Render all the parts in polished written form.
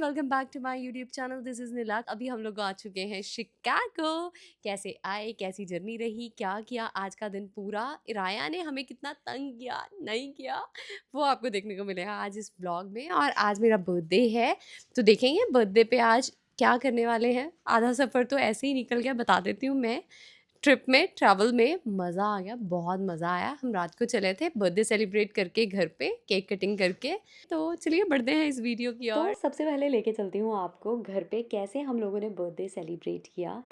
Welcome back to my YouTube channel. This is Neela. अभी हम लोग आ चुके हैं शिकागो। कैसे आए, कैसी जर्नी रही, क्या किया आज का दिन पूरा, राया ने हमें कितना तंग किया नहीं किया, वो आपको देखने को मिलेगा आज इस ब्लॉग में। और आज मेरा बर्थडे है तो देखेंगे बर्थडे पे आज क्या करने वाले हैं। आधा सफ़र तो ऐसे ही निकल गया, बता देती हूँ मैं। ट्रिप में ट्रैवल में मज़ा आ गया, बहुत मज़ा आया। हम रात को चले थे बर्थडे सेलिब्रेट करके घर पे केक कटिंग करके। तो चलिए बढ़ते हैं इस वीडियो की ओर। तो सबसे पहले लेके चलती हूँ आपको घर पे कैसे हम लोगों ने बर्थडे सेलिब्रेट किया।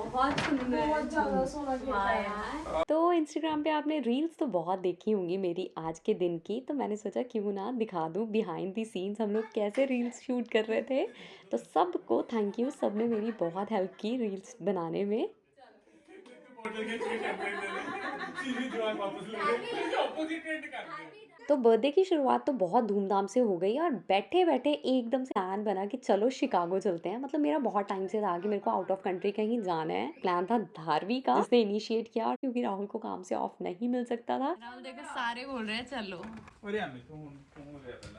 बहुत सुंदर, बहुत ज़्यादा सोना यार। तो इंस्टाग्राम पे आपने रील्स तो बहुत देखी होंगी मेरी आज के दिन की, तो मैंने सोचा क्यों ना दिखा दूँ बिहाइंड दी सीन्स हम लोग कैसे रील्स शूट कर रहे थे। तो सबको थैंक यू, सबने मेरी बहुत हेल्प की रील्स बनाने में। तो बर्थडे की शुरुआत तो बहुत धूमधाम से हो गई और बैठे बैठे एकदम से प्लान बना कि चलो शिकागो चलते हैं। मतलब मेरा बहुत टाइम से था कि मेरे को आउट ऑफ कंट्री कहीं जाना है। प्लान था धारवी का, जिसने इनिशिएट किया क्योंकि राहुल को काम से ऑफ नहीं मिल सकता था। राहुल देखो सारे बोल रहे हैं चलो।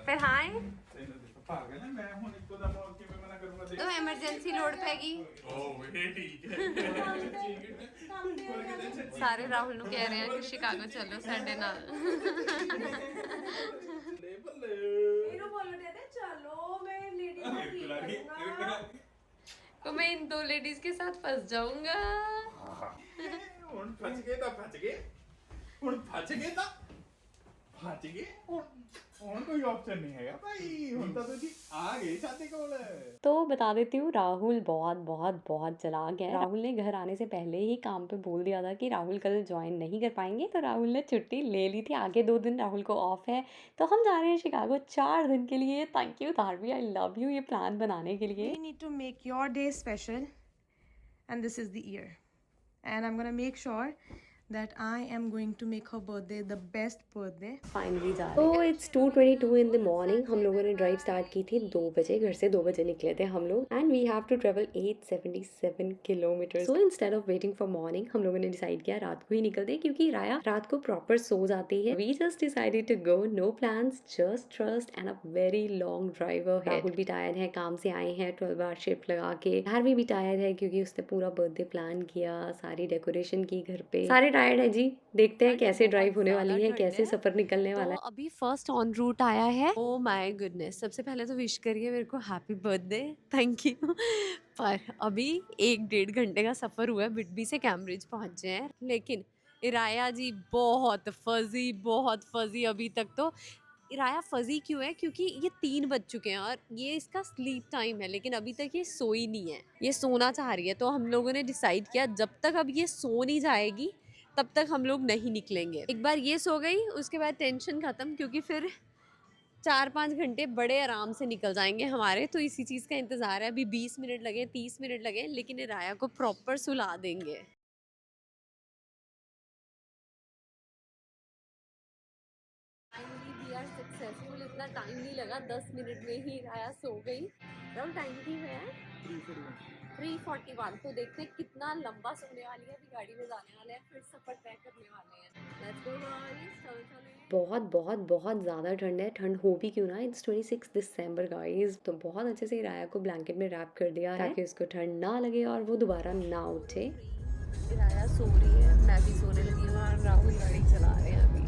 फिर हाय तो इमरजेंसी लोड पैगी। सारे राहुल नु कह रहे हैं कि शिकागो चलो संडे नाल। तो मैं इन दो लेडीज के साथ फंस जाऊंगा। कोई ऑप्शन नहीं है भाई, होता तो जी आ गई शादी को। तो बता देती हूँ राहुल बहुत बहुत बहुत चालाक है। राहुल ने घर आने से पहले ही काम पे बोल दिया था कि राहुल कल ज्वाइन नहीं कर पाएंगे, तो राहुल ने छुट्टी ले ली थी। आगे 2 दिन राहुल को ऑफ है, तो हम जा रहे हैं शिकागो 4 दिन के लिए। Thank you Dharavi, I love you ये प्लान बनाने के लिए। We need to make your day special, and this is the year, and I'm gonna make sure that I am going to make her birthday the best birthday. Finally जा रहे हैं। तो it's 2:22 in the morning. हम लोगों ने drive start की थी 2 बजे, घर से 2 बजे निकले थे हम लोग। And we have to travel 877 kilometre. So instead of waiting for morning हम लोगों ने डिसाइड किया रात को ही निकलते हैं, क्योंकि राया रात को प्रॉपर सो जाती है। We just decided to go, no plans, just trust and a very long drive ahead. Rahul भी टायर्ड है, काम से आए हैं 12 आवर शिफ्ट लगा के। धारवी भी टायर्ड है क्योंकि उसने पूरा बर्थडे प्लान किया, सारी डेकोरेशन की घर पे। सारे टायर्ड है जी। देखते हैं कैसे ड्राइव होने वाली है, कैसे सफर निकलने वाला है। अभी फर्स्ट ऑन रूट आया है। ओ माय गुडनेस, सबसे पहले तो विश करिए मेरे को हैप्पी बर्थडे, थैंक यू। पर अभी 1-1.5 घंटे का सफर हुआ है, बिडबी से कैम्ब्रिज पहुंचे हैं। लेकिन इराया जी बहुत फजी अभी तक तो। इराया फजी क्यों है, क्योंकि ये 3 बज चुके हैं और ये इसका स्लीप टाइम है, लेकिन अभी तक ये सोई नहीं है, ये सोना चाह रही है। तो हम लोगों ने डिसाइड किया जब तक अब ये सो नहीं जाएगी तब तक हम लोग नहीं निकलेंगे। एक बार ये सो गई उसके बाद टेंशन खत्म, क्योंकि फिर 4-5 घंटे बड़े आराम से निकल जाएंगे हमारे। तो इसी चीज़ का इंतज़ार है। अभी 20 मिनट लगे, 30 मिनट लगे, लेकिन राया को प्रॉपर सुला देंगे। Finally we are successful. इतना टाइम नहीं लगा, 10 मिनट में ही राया सो गई। राहुल टाइम की है 3:41। तो देखते हैं कितना लंबा सोने वाली है। अभी गाड़ी में जाने वाले हैं, फिर सफर तय करने वाले हैं। लेट्स गो गाइस, चलो चलो। बहुत बहुत बहुत ज़्यादा ठंड है। ठंड हो भी क्यों ना, इट्स 26 दिसंबर गाइस। तो बहुत अच्छे से राया को ब्लैंकेट में रैप कर दिया है ताकि उसको ठंड ना लगे और वो दोबारा ना उठे। राया सो रही है, मैं भी सोने लगी हूँ और राहुल गाड़ी चला रहे हैं अभी।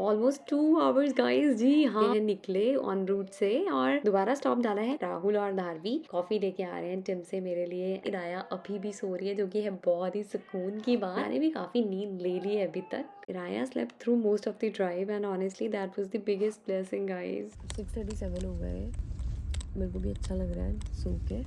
Almost 2 hours guys. जी हाँ, निकले ऑन रूट से और दोबारा स्टॉप डाला है। राहुल और धारवी कॉफी लेके आ रहे हैं टिम से मेरे लिए। इराया अभी भी सो रही है, जो कि है बहुत ही सुकून की बात। मैंने भी काफी नींद ले ली है अभी तक। Iraya slept through most of the drive and honestly that was the biggest blessing guys. 6:37 हो गए, मेरे को भी अच्छा लग रहा है सो के।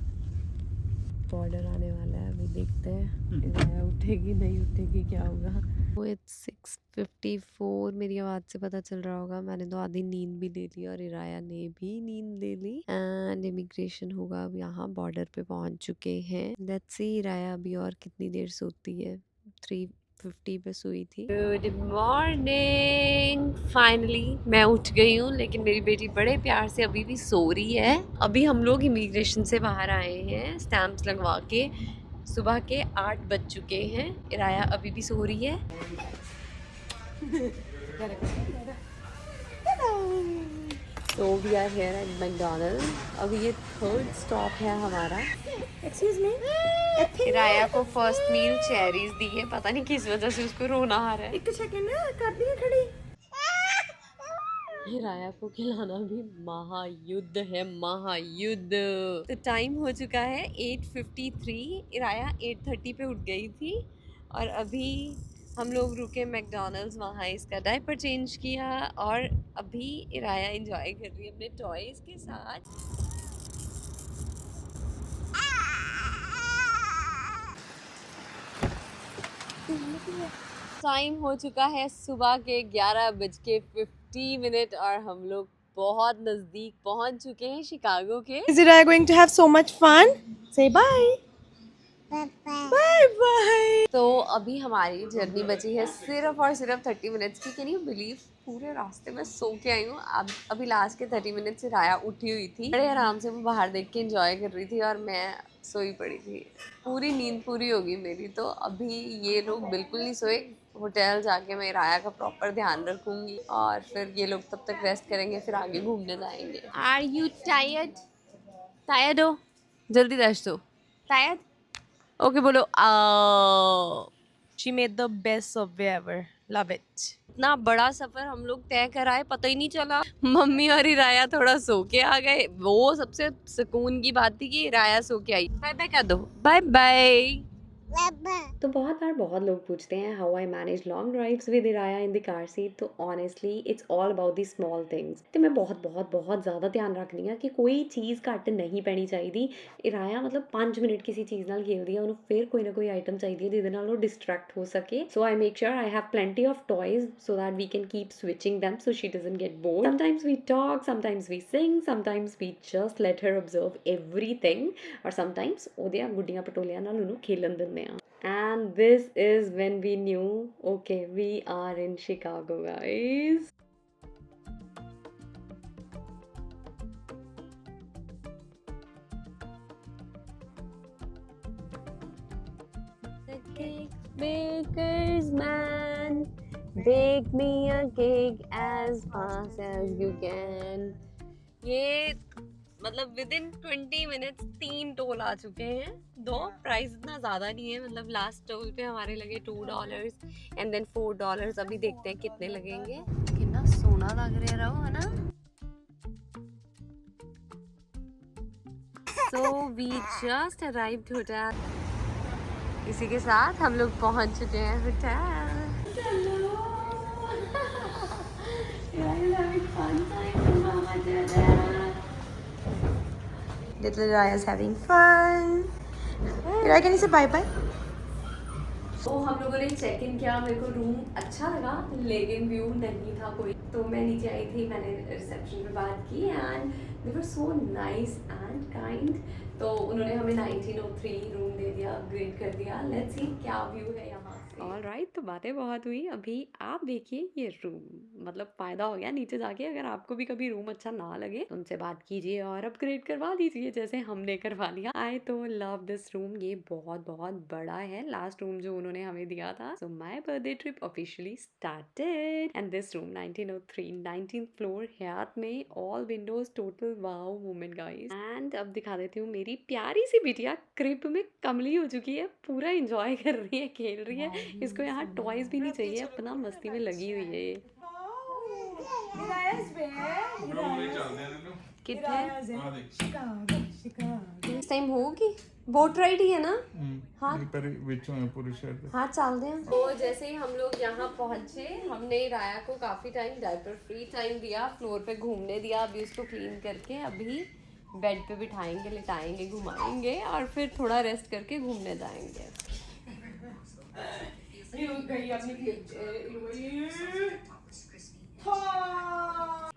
बॉर्डर आने वाला है, अभी देखते हैं इराया उठेगी नहीं उठेगी क्या होगा। वो 6:54 मेरी आवाज़ से पता चल रहा होगा। मैंने तो आधी नींद भी ले ली और इराया ने भी नींद ले ली। एंड इमिग्रेशन होगा अब यहाँ, बॉर्डर पे पहुँच चुके हैं। लेट्स सी इराया अभी और कितनी देर सोती है। 3:50 पे सोई थी। Good morning. फाइनली मैं उठ गई हूँ, लेकिन मेरी बेटी बड़े प्यार से अभी भी सो रही है। अभी हम लोग इमिग्रेशन से बाहर आए हैं स्टैम्प्स लगवा के। सुबह के 8 बज चुके हैं। इराया अभी भी सो रही है। तो we are here at McDonald's. अभी ये थर्ड स्टॉप है हमारा। एक्सक्यूज मी, इराया को फर्स्ट मील चेरीज दी है, पता नहीं किस वजह से उसको रोना आ रहा है। एक सेकंड कर दी है खड़ी। हिराया को खिलाना भी महायुद्ध है, महायुद्ध। तो टाइम हो चुका है 8:53। इराया 8:30 पे उठ गई थी और अभी हम लोग रुके मैकडॉनल्ड्स, वहाँ इसका डायपर चेंज किया और अभी इराया एंजॉय कर रही है अपने टॉयज के साथ। टाइम हो चुका है सुबह के 11:50 और हम लोग बहुत नज़दीक पहुंच चुके हैं शिकागो के। Is Iraya going to have so much fun? Say bye. Bye bye. तो अभी हमारी जर्नी बची है सिर्फ और सिर्फ 30 मिनट्स की। कैन यू बिलीव, पूरे रास्ते में सो के आई हूँ। अब अभी लास्ट के 30 मिनट से राया उठी हुई थी, बड़े आराम से वो बाहर देख के एंजॉय कर रही थी और मैं सोई पड़ी थी। पूरी नींद पूरी होगी मेरी। तो अभी ये लोग बिल्कुल नहीं सोए। होटल जाके मैं राया का प्रॉपर ध्यान रखूंगी और फिर ये लोग तब तक रेस्ट करेंगे, फिर आगे घूमने जाएंगे। Are you tired? टायर्ड हो? जल्दी रेस्ट दो। टायर्ड? ओके बोलो। She made the best subway ever. Love it. इतना बड़ा सफर हम लोग तय कराए, पता ही नहीं चला। मम्मी और इराया थोड़ा सो के आ गए। वो सबसे सुकून की बात थी कि इराया सो के आई। बाय बाय कर दो, बाय बाय। तो बहुत बार बहुत लोग पूछते हैं how I manage long drives with Iraya in the car seat. तो honestly it's all about the small things. तो मैं बहुत बहुत बहुत ज़्यादा ध्यान रखनी है कि कोई चीज़ घट नहीं पैनी चाहिए। इराया मतलब 5 मिनट किसी चीज़ नाल खेलदी है, ਉਹਨੂੰ फिर कोई ना कोई आइटम चाहिए ਜਿਹਦੇ ਨਾਲ ਉਹ डिस्ट्रैक्ट हो सके। So I make sure I have plenty of toys so that we can keep switching them so she doesn't get bored. Sometimes we talk, sometimes we sing, sometimes we just let her observe everything और sometimes ਉਹਦੀਆਂ ਗੁੱਡੀਆਂ ਪਟੋਲਿਆਂ ਨਾਲ ਉਹਨੂੰ ਖੇਲਣ ਦਿੰਦੇ ਆ। And this is when we knew, okay, we are in Chicago, guys. The cake baker's man, bake me a cake as fast as you can. ये मतलब विद इन 20 मिनट्स 3 टोल आ चुके हैं। दो प्राइस इतना ज़्यादा नहीं है, मतलब लास्ट टोल पे हमारे लगे $2 एंड देन $4। अभी देखते हैं कितने लगेंगे। कितना सोना लग रहा है ना। So we just arrived hotel. इसी के साथ हम लोग पहुंच चुके हैं hotel. Little Iraya's having fun. Iraya, can you say bye bye? तो हम लोगों ने चेक इन किया। मेरे को रूम अच्छा लगा लेकिन व्यू नहीं था कोई। तो मैं नीचे आई थी, मैंने रिसेप्शन पे बात की and they were so nice and kind. तो उन्होंने हमें 1903 रूम दे दिया, अपग्रेड कर दिया। लेट्स सी क्या व्यू है यहाँ से। ऑलराइट, तो बातें बहुत हुई। अभी आप देखिए ये रूम, मतलब फ़ायदा हो गया नीचे जाके। अगर आपको भी कभी रूम अच्छा ना लगे तो उनसे बात कीजिए और अपग्रेड करवा दीजिए जैसे हमने करवा लिया। आई तो लव दिस रूम। ये बहुत बहुत बड़ा है, लास्ट रूम जो उन्होंने हमें दिया था। So my birthday trip officially started and this room 1903 19th floor Hyatt में, all windows, total wow moment guys. And अब दिखा देती हूँ मेरी प्यारी सी बिटिया क्रिब में कमली हो चुकी है, पूरा इंजॉय कर रही है, खेल रही है। इसको यहाँ टॉयज भी नहीं चाहिए, अपना मस्ती में लगी हुई है ये। कितने इस टाइम होगी बोट राइड ही है ना। हाँ हाँ चलते हैं। तो जैसे ही हम लोग यहाँ पहुँचे, हमने राया को काफ़ी टाइम डायपर फ्री टाइम दिया, फ्लोर पे घूमने दिया। अभी उसको क्लीन करके अभी बेड पे बिठाएंगे, लिटाएंगे, घुमाएंगे और फिर थोड़ा रेस्ट करके घूमने जाएंगे।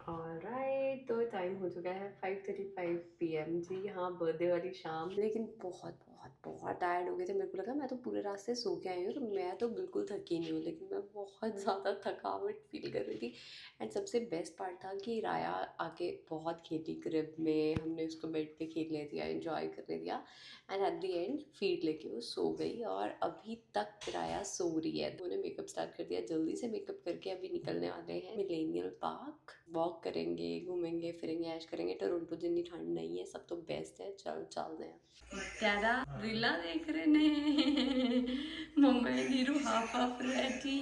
ऑलराइट, तो टाइम हो चुका है 5:35 PM जी। हाँ, बर्थडे वाली शाम, लेकिन बहुत बहुत बहुत टायर्ड हो गए थे। मेरे को लगा मैं तो पूरे रास्ते सो के आई हूँ और मैं तो बिल्कुल थकी नहीं हूँ, लेकिन मैं बहुत ज़्यादा थकावट फील कर रही थी। एंड सबसे बेस्ट पार्ट था कि राया आके बहुत खेली क्रिब में, हमने उसको बेड पे खेलने दिया, एंजॉय करने दिया। And at the end feed लेके वो सो गई और अभी तक राया सो रही है। उन्होंने मेकअप स्टार्ट कर दिया, जल्दी से मेकअप करके अभी निकलने वाले हैं मिलेनियल पार्क। वॉक करेंगे, घूमेंगे फिरेंगे, ऐश करेंगे। टोरंटो जितनी ठंड नहीं है, सब तो बेस्ट है। चलते हैं। दादा रीला देख रहे ने Mumbai Neeru half half ready.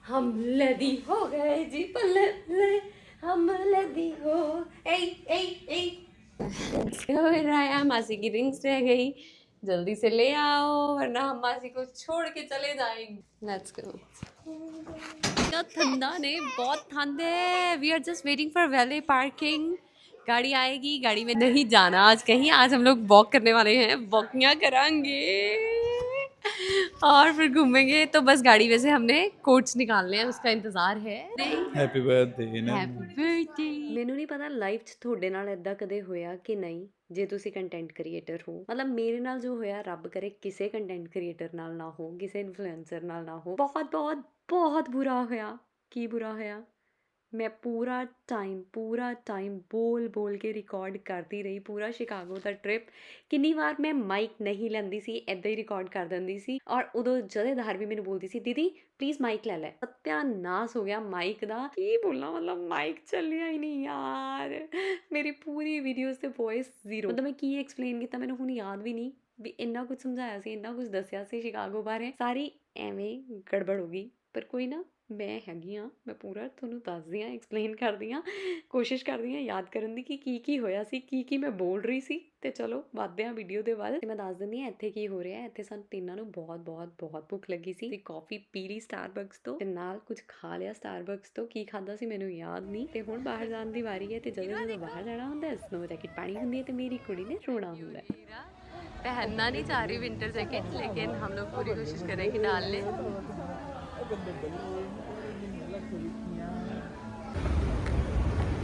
हम लदी हो गए जी पल्ले पल्ले, हम लदी हो ए ए ए। राया मासी की रिंग्स रह गई, जल्दी से ले आओ वरना हम मासी को छोड़ के चले जाएंगे। Let's go. ठंडा ने बहुत ठंड है। We are just waiting for valet parking. गाड़ी आएगी, गाड़ी में नहीं जाना आज कहीं। आज हम लोग वॉक करने वाले हैं, वॉकिंग करेंगे और फिर घूमेंगे। तो बस गाड़ी में से हमने कोट्स निकालने हैं, उसका इंतजार है। Happy birthday happy birthday. ਮੈਨੂੰ ਨਹੀਂ ਪਤਾ ਲਾਈਫ 'ਚ ਤੁਹਾਡੇ ਨਾਲ ਇਦਾਂ ਕਦੇ ਹੋਇਆ ਕਿ ਨਹੀਂ, ਜੇ ਤੁਸੀਂ ਕੰਟੈਂਟ ਕ੍ਰੀਏਟਰ ਹੋ। ਮਤਲਬ ਮੇਰੇ ਨਾਲ ਜੋ ਹੋਇਆ, ਰੱਬ ਕਰੇ ਕਿਸੇ ਕੰਟੈਂਟ ਕ੍ਰੀਏਟਰ ਨਾਲ ਨਾ ਹੋ, ਕਿਸੇ ਇਨਫਲੂਐਂਸਰ ਨਾਲ ਨਾ ਹੋ। ਬਹੁਤ ਬਹੁਤ ਬਹੁਤ ਬੁਰਾ ਹੋਇਆ। ਕੀ ਬੁਰਾ ਹੋਇਆ? मैं पूरा टाइम बोल बोल के रिकॉर्ड करती रही। पूरा शिकागो ਦਾ ट्रिप ਕਿੰਨੀ ਵਾਰ ਮੈਂ ਮਾਈਕ ਨਹੀਂ ਲੈਂਦੀ ਸੀ, ਇੱਦਾਂ ਹੀ ਰਿਕਾਰਡ ਕਰ ਦਿੰਦੀ ਸੀ। ਔਰ ਉਦੋਂ ਜਥੇਦਾਰ ਵੀ ਮੈਨੂੰ ਬੋਲਦੀ ਸੀ, ਦੀਦੀ ਪਲੀਜ਼ ਮਾਈਕ ਲੈ ਲੈ। ਸਤਿਆਨਾਸ਼ ਹੋ ਗਿਆ ਮਾਈਕ ਦਾ। ਕੀ ਬੋਲਾਂ, ਮਤਲਬ ਮਾਈਕ ਚੱਲਿਆ ਹੀ ਨਹੀਂ ਯਾਰ। ਮੇਰੀ ਪੂਰੀ ਵੀਡੀਓਜ਼ ਤੇ ਵੌਇਸ ਜ਼ੀਰੋ। ਮਤਲਬ ਮੈਂ ਕੀ ਐਕਸਪਲੇਨ ਕੀਤਾ ਮੈਨੂੰ ਹੁਣ ਯਾਦ ਵੀ ਨਹੀਂ ਵੀ ਇੰਨਾ ਕੁਝ ਸਮਝਾਇਆ ਸੀ, ਇੰਨਾ ਕੁਝ ਦੱਸਿਆ ਸੀ ਸ਼ਿਕਾਗੋ ਬਾਰੇ। ਸਾਰੀ ਐਵੇਂ ਗੜਬੜ ਹੋ ਗਈ। ਪਰ ਕੋਈ ਨਾ, ਮੈਂ ਹੈਗੀ ਹਾਂ, ਮੈਂ ਪੂਰਾ ਤੁਹਾਨੂੰ ਦੱਸਦੀ ਹਾਂ, ਐਕਸਪਲੇਨ ਕਰਦੀ ਹਾਂ, ਕੋਸ਼ਿਸ਼ ਕਰਦੀ ਹਾਂ ਯਾਦ ਕਰਨ ਦੀ ਕਿ ਕੀ ਹੋਇਆ ਸੀ, ਕੀ ਮੈਂ ਬੋਲ ਰਹੀ ਸੀ। ਤੇ ਚਲੋ ਵੱਧਦੇ ਹਾਂ ਵੀਡੀਓ ਦੇ ਵੱਲ। ਤੇ ਮੈਂ ਦੱਸ ਦਿੰਦੀ ਹਾਂ ਇੱਥੇ ਕੀ ਹੋ ਰਿਹਾ। ਇੱਥੇ ਸਾਨੂੰ ਤਿੰਨਾਂ ਨੂੰ ਬਹੁਤ ਭੁੱਖ ਲੱਗੀ ਸੀ। ਤੇ ਕਾਫੀ ਪੀ ਲਈ ਸਟਾਰਬਕਸ ਤੋਂ, ਤੇ ਨਾਲ ਕੁਝ ਖਾ ਲਿਆ ਸਟਾਰਬਕਸ ਤੋਂ। ਕੀ ਖਾਦਾ ਸੀ ਮੈਨੂੰ ਯਾਦ ਨਹੀਂ। ਤੇ ਹੁਣ ਬਾਹਰ ਜਾਣ ਦੀ ਵਾਰੀ ਹੈ। ਤੇ ਜਦੋਂ ਬਾਹਰ ਜਾਣਾ ਹੁੰਦਾ, ਸਨੋ ਜੈਕਟ ਪਾਣੀ ਹੁੰਦੀ ਹੈ ਤੇ ਮੇਰੀ ਕੁੜੀ ਨੇ ਰੋਣਾ ਹੁੰਦਾ ਹੈ। पहनना नहीं चाह रही विंटर जैकेट, लेकिन हम लोग पूरी कोशिश करेंगे डाल लें।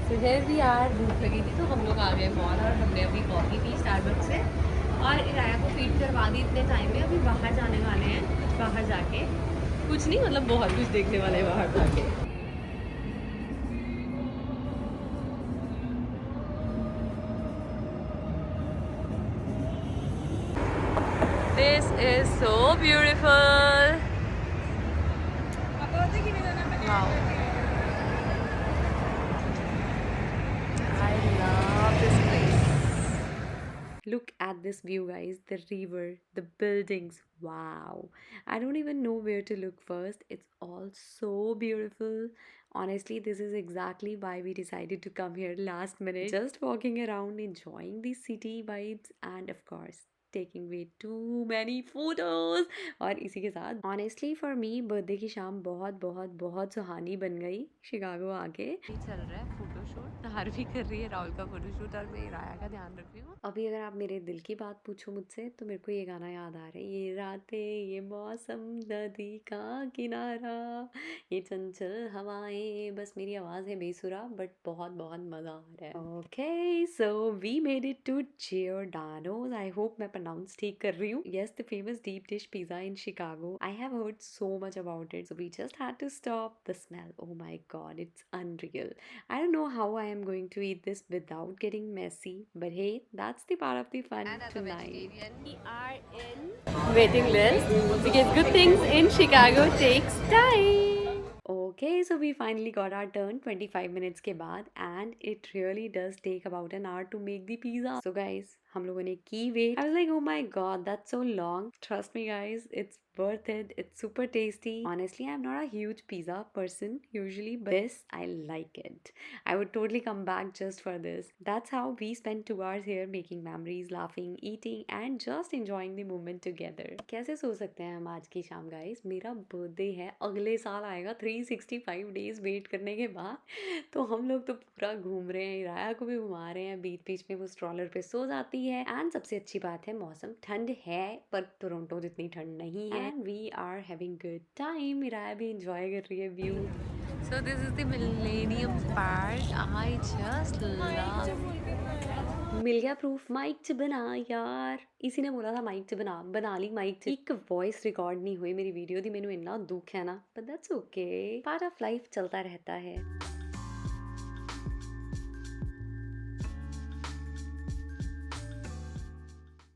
सुबह भी यार भूख लगी थी तो हम लोग आ गए मॉल और हमने अभी कॉफ़ी पी स्टारबक्स से और इराया को फीड करवा दी इतने टाइम में। अभी बाहर जाने वाले हैं, बाहर जाके कुछ नहीं, मतलब बहुत कुछ देखने वाले हैं बाहर जाके। This is so beautiful. Wow. I love this place. Look at this view, guys. The river, the buildings. Wow. I don't even know where to look first. It's all so beautiful. Honestly, this is exactly why we decided to come here last minute. Just walking around, enjoying the city vibes, and of course, taking way too many photos. और इसी के साथ honestly for me birthday की शाम बहुत सुहानी बन गई Chicago आके। चल रहा है फोटोशूट, तार भी कर रही है राहुल का फोटोशूट और मैं राया का ध्यान रख रही हूँ। अभी अगर आप मेरे दिल की बात पूछो मुझसे तो मेरे को ये गाना याद आ रहा है। ये रातें, ये मौसम, नदी का किनारा, ये चंचल हवाएं। बस मेरी आवाज़ है बेसुरा, बट बहुत मज़ा आ रहा है। Okay, so we made it to Giordano's. I hope मैं pronounce ठीक कर रही हूँ। Yes, the famous deep dish pizza in Chicago. I have heard so much about it, so we just had to stop. The smell, oh my god, it's unreal. I don't know how I am going to eat this without getting messy, but hey, that's the part of the fun tonight. We are in waiting list because good things in Chicago takes time. Okay, so we finally got our turn 25 minutes के बाद, and it really does take about an hour to make the pizza. So guys, हम लोगों ने की wait. I was like, oh my god, that's so long. Trust me guys, it's worth it. It's super tasty. Honestly, I'm not a huge pizza person usually, but this, I like it. I would totally come back just for this. That's how we spent 2 hours here making memories, laughing, eating, and just enjoying the moment together. कैसे सो सकते हैं हम आज की शाम guys? मेरा birthday है, अगले साल आएगा 365 डेज वेट करने के बाद। तो हम लोग तो पूरा घूम रहे हैं, राया को भी घुमा रहे हैं, बीच में वो स्ट्रॉलर पे सो जाती है। एंड सबसे अच्छी बात है, मौसम ठंड है पर टोरंटो जितनी ठंड नहीं है। And we are having good time. Raya भी इंजॉय कर रही है view. So this is the Millennium Park. I just love मिल गया प्रूफ। माइक च बना यार, इसी ने बोला था माइक च बना ली माइक च। एक वॉइस रिकॉर्ड नहीं हुई मेरी वीडियो दी, मैनू इन्ना दुख है ना, but that's okay, part of life चलता रहता है।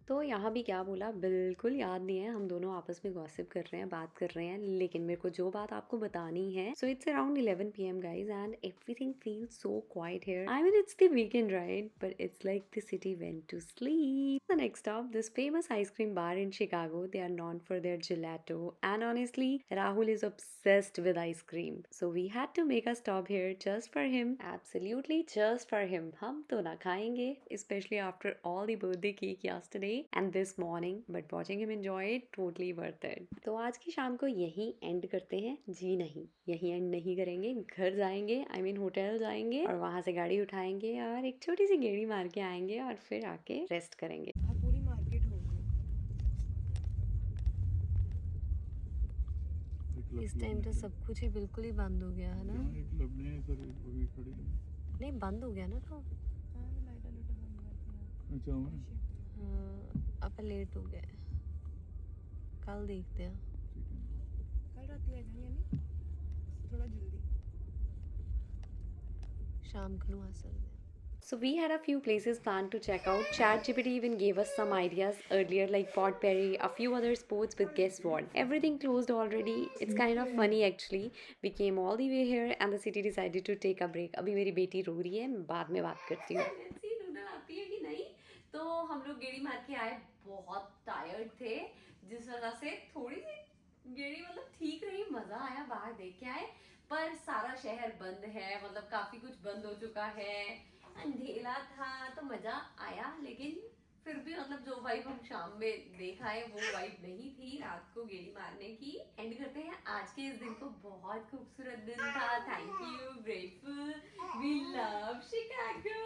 तो यहाँ भी क्या बोला बिल्कुल याद नहीं है, हम दोनों आपस में गॉसिप कर रहे हैं, बात कर रहे हैं, लेकिन मेरे को जो बात आपको बतानी है, so it's around 11 PM guys and everything feels so quiet here. I mean it's the weekend right, but it's like the city went to sleep. The next stop this famous ice cream bar in Chicago, they are known for their gelato and honestly Rahul is obsessed with ice cream, so we had to make a stop here just for him, absolutely just for him। हम तो ना खाएंगे, especially after all the birthday cake yesterday and this morning, but watching him enjoy it totally worth it। तो आज की शाम को यहीं एंड करते हैं जी, नहीं यहीं एंड नहीं करेंगे, घर जाएंगे, आई मीन होटल जाएंगे और वहां से गाड़ी उठाएंगे और एक छोटी सी गेड़ी मार के आएंगे और फिर आके रेस्ट करेंगे। पूरी मार्केट हो गई इस टाइम तो सब कुछ ही बिल्कुल ही बंद हो गया है ना। एक क्लब ने सर अभी खड़ी है। नहीं बंद हो गया ना तो अच्छा हुआ है? आप लेट हो गए, कल देखते हैं। ठीक है। कल रात आ जाएंगे नहीं थोड़ा जल्दी, शाम को आ सकते हैं। So we had a few places planned to check out. ChatGPT even gave us some ideas earlier, like Port Perry, a few other spots, but guess what? Everything closed already. It's kind of funny actually. We came all the way here and the city decided to take a break. अभी मेरी बेटी रो रही है, मैं बाद में बात करती हूँ। नूडल आती है कि नहीं? तो हम लोग गेड़ी मार के आए, बहुत टायर्ड थे, जिस वजह से थोड़ी सी गेड़ी मतलब ठीक रही, मजा आया, बाहर देख के आए, पर सारा शहर बंद है, मतलब काफी कुछ बंद हो चुका है, अंधेरा था, तो मजा आया, लेकिन फिर भी मतलब जो वाइब हम शाम में देखा है वो वाइब नहीं थी रात को गेड़ी मारने की। एंड करते हैं आज के इस दिन को, बहुत खूबसूरत दिन था, thank you, grateful, we love Chicago.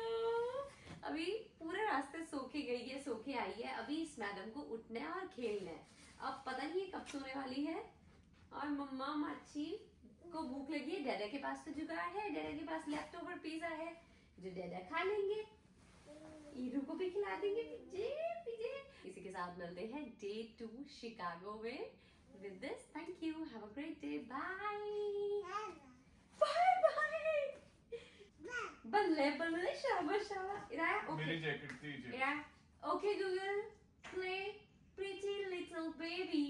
अभी पूरे रास्ते सो के गई है, सो के आई है, अभी इस मैडम को उठना है और खेलना है, अब पता नहीं ये कब सोने वाली है। और मम्मा माची को भूख लगी है, डैडा के पास तो जुगाड़ है, डैडा के पास लेफ्ट ओवर पिज्जा है जो डैडा खा लेंगे, ईरू को भी खिला देंगे, पिज्जे पिज्जे। इसी के साथ मिलते हैं डे 2 शिकागो में। With this thank you, have a great day, bye bye bye. बल्ले बल्ले, शाबाश शाबाश। इराया ओके, मेरी जैकेट थी Iraya okay Google play pretty little baby.